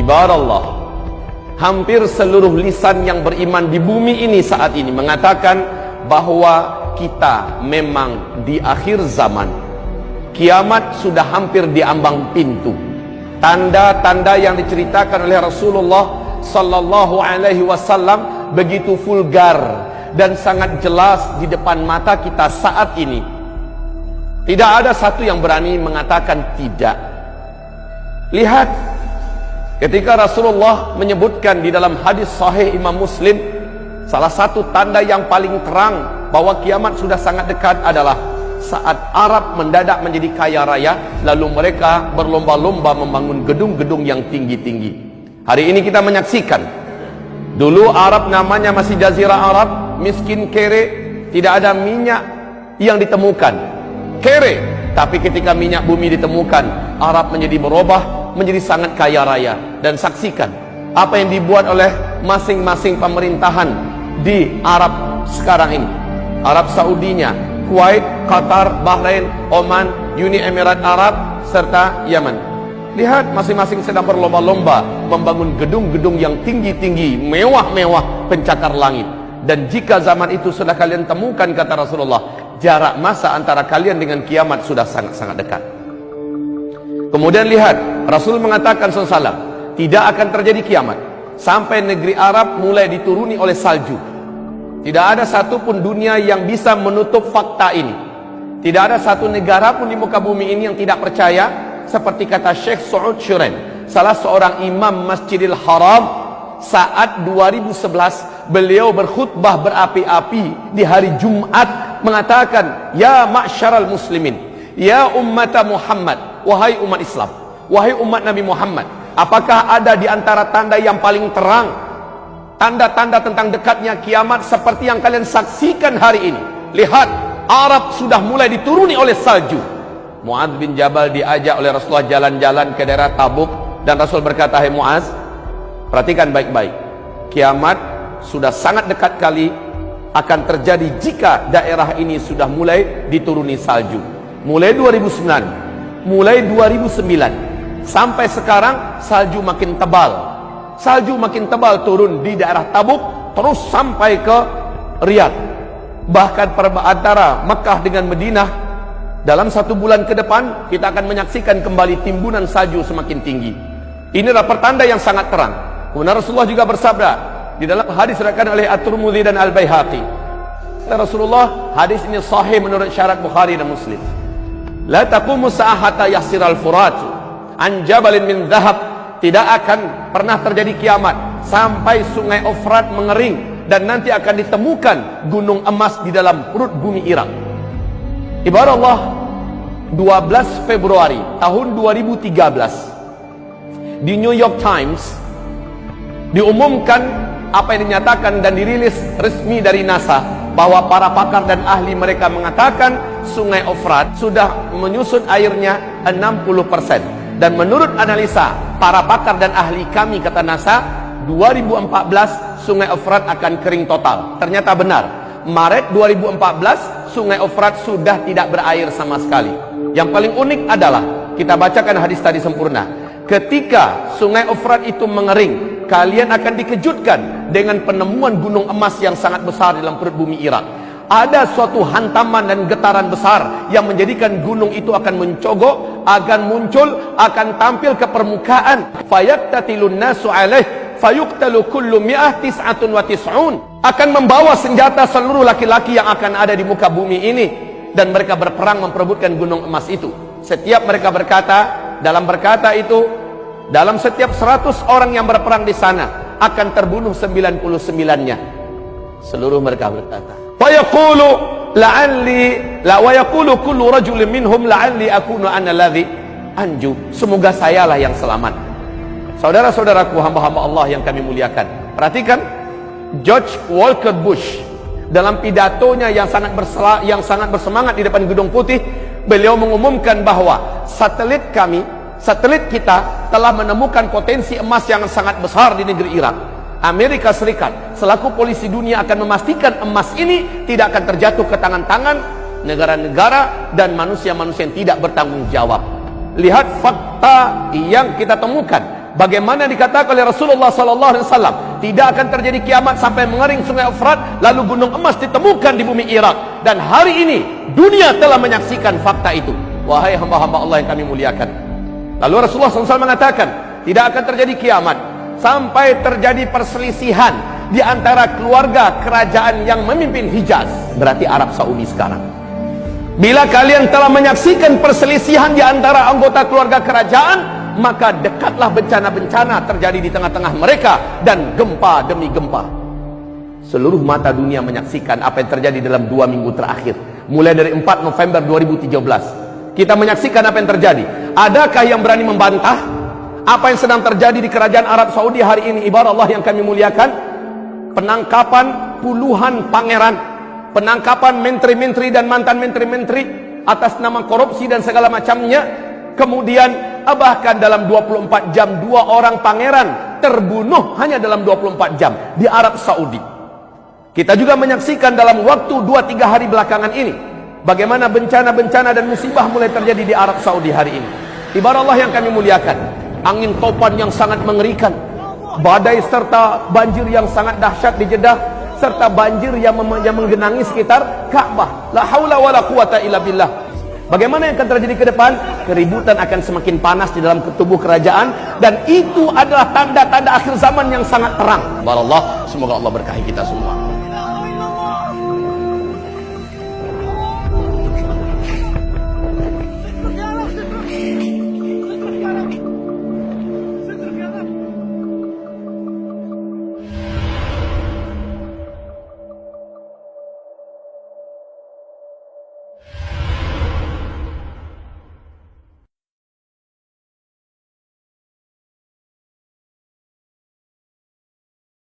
Ibarat hampir seluruh lisan yang beriman di bumi ini saat ini mengatakan bahwa kita memang di akhir zaman. Kiamat sudah hampir di ambang pintu. Tanda-tanda yang diceritakan oleh Rasulullah sallallahu alaihi wasallam begitu vulgar dan sangat jelas di depan mata kita saat ini. Tidak ada satu yang berani mengatakan tidak. Lihat, ketika Rasulullah menyebutkan di dalam hadis sahih Imam Muslim, salah satu tanda yang paling terang bahwa kiamat sudah sangat dekat adalah saat Arab mendadak menjadi kaya raya, lalu mereka berlomba-lomba membangun gedung-gedung yang tinggi-tinggi. Hari ini kita menyaksikan, dulu Arab namanya masih Jazirah Arab, miskin kere, tidak ada minyak yang ditemukan, kere. Tapi ketika minyak bumi ditemukan, Arab menjadi berubah menjadi sangat kaya raya. Dan saksikan apa yang dibuat oleh masing-masing pemerintahan di Arab sekarang ini. Arab Saudinya, Kuwait, Qatar, Bahrain, Oman, Uni Emirat Arab, serta Yaman. Lihat, masing-masing sedang berlomba-lomba membangun gedung-gedung yang tinggi-tinggi, mewah-mewah, pencakar langit. Dan jika zaman itu sudah kalian temukan, kata Rasulullah, jarak masa antara kalian dengan kiamat sudah sangat-sangat dekat. Kemudian lihat, Rasul mengatakan SAW, tidak akan terjadi kiamat sampai negeri Arab mulai dituruni oleh salju. Tidak ada satupun dunia yang bisa menutup fakta ini. Tidak ada satu negara pun di muka bumi ini yang tidak percaya. Seperti kata Syekh Saud Shuren, salah seorang imam Masjidil Haram, saat 2011 beliau berkhutbah berapi-api di hari Jumat, mengatakan, ya ma'syaral muslimin, ya ummata Muhammad, wahai umat Islam, wahai umat Nabi Muhammad, apakah ada di antara tanda yang paling terang, tanda-tanda tentang dekatnya kiamat seperti yang kalian saksikan hari ini? Lihat, Arab sudah mulai dituruni oleh salju. Mu'adz bin Jabal diajak oleh Rasulullah jalan-jalan ke daerah Tabuk, dan Rasul berkata, hai Mu'adz, perhatikan baik-baik, kiamat sudah sangat dekat kali akan terjadi jika daerah ini sudah mulai dituruni salju. Mulai 2009, mulai 2009 sampai sekarang salju makin tebal. Salju makin tebal turun di daerah Tabuk terus sampai ke Riyadh. Bahkan antara Mekah dengan Madinah, dalam 1 bulan ke depan kita akan menyaksikan kembali timbunan salju semakin tinggi. Inilah pertanda yang sangat terang. Kemudian Rasulullah juga bersabda di dalam hadis diriwayatkan oleh At-Tirmidzi dan Al-Baihaqi. Rasulullah, hadis ini sahih menurut syarat Bukhari dan Muslim. La taqumu sa'ata yasiral furatu an jabalin min dhahab. Tidak akan pernah terjadi kiamat sampai sungai Efrat mengering dan nanti akan ditemukan gunung emas di dalam perut bumi Irak. Ibarat Allah, 12 Februari tahun 2013 di New York Times diumumkan apa yang dinyatakan dan dirilis resmi dari NASA, bahwa para pakar dan ahli mereka mengatakan sungai Efrat sudah menyusut airnya 60%. Dan menurut analisa para pakar dan ahli kami, kata NASA, 2014 sungai Efrat akan kering total. Ternyata benar, Maret 2014 sungai Efrat sudah tidak berair sama sekali. Yang paling unik adalah, kita bacakan hadis tadi sempurna, ketika sungai Efrat itu mengering, kalian akan dikejutkan dengan penemuan gunung emas yang sangat besar dalam perut bumi Irak. Ada suatu hantaman dan getaran besar yang menjadikan gunung itu akan mencogok, akan muncul, akan tampil ke permukaan. Fayaqtatilun nasu alaih fayuqtalu kullu mi'ah tis'atun wa tis'un. Akan membawa senjata seluruh laki-laki yang akan ada di muka bumi ini, dan mereka berperang memperebutkan gunung emas itu. Setiap mereka berkata, dalam berkata itu, dalam setiap 100 orang yang berperang di sana akan terbunuh 99-nya. Seluruh mereka berkata, wa yaqulu la'alli la wa yaqulu kullu rajulin minhum la'alli akunu ana alladhi anju. Semoga sayalah yang selamat. Saudara-saudaraku, hamba-hamba Allah yang kami muliakan, perhatikan George Walker Bush dalam pidatonya yang sangat bersemangat di depan Gedung Putih. Beliau mengumumkan bahwa satelit kita telah menemukan potensi emas yang sangat besar di negeri Irak. Amerika Serikat selaku polisi dunia akan memastikan emas ini tidak akan terjatuh ke tangan-tangan negara-negara dan manusia-manusia yang tidak bertanggung jawab. Lihat fakta yang kita temukan. bagaimana dikatakan oleh Rasulullah SAW, tidak akan terjadi kiamat sampai mengering sungai Efrat, lalu gunung emas ditemukan di bumi Irak. Dan hari ini dunia telah menyaksikan fakta itu. Wahai hamba-hamba Allah yang kami muliakan, lalu Rasulullah SAW mengatakan, tidak akan terjadi kiamat sampai terjadi perselisihan di antara keluarga kerajaan yang memimpin Hijaz, berarti Arab Saudi sekarang. Bila kalian telah menyaksikan perselisihan di antara anggota keluarga kerajaan, maka dekatlah bencana-bencana terjadi di tengah-tengah mereka, dan gempa demi gempa. Seluruh mata dunia menyaksikan apa yang terjadi dalam 2 minggu terakhir, mulai dari 4 November 2013. Kita menyaksikan apa yang terjadi. Adakah yang berani membantah apa yang sedang terjadi di kerajaan Arab Saudi hari ini? Ibarat Allah yang kami muliakan, penangkapan puluhan pangeran, penangkapan menteri-menteri dan mantan menteri-menteri atas nama korupsi dan segala macamnya. Kemudian bahkan dalam 24 jam 2 orang pangeran terbunuh hanya dalam 24 jam di Arab Saudi. Kita juga menyaksikan dalam waktu 2-3 hari belakangan ini bagaimana bencana-bencana dan musibah mulai terjadi di Arab Saudi hari ini. Ibarat Allah yang kami muliakan, angin topan yang sangat mengerikan, badai serta banjir yang sangat dahsyat di Jeddah, serta banjir yang menggenangi sekitar Ka'bah. La haula wala quwata illa billah. Bagaimana yang akan terjadi ke depan? Keributan akan semakin panas di dalam tubuh kerajaan, dan itu adalah tanda-tanda akhir zaman yang sangat terang. Wallah, semoga Allah berkahi kita semua.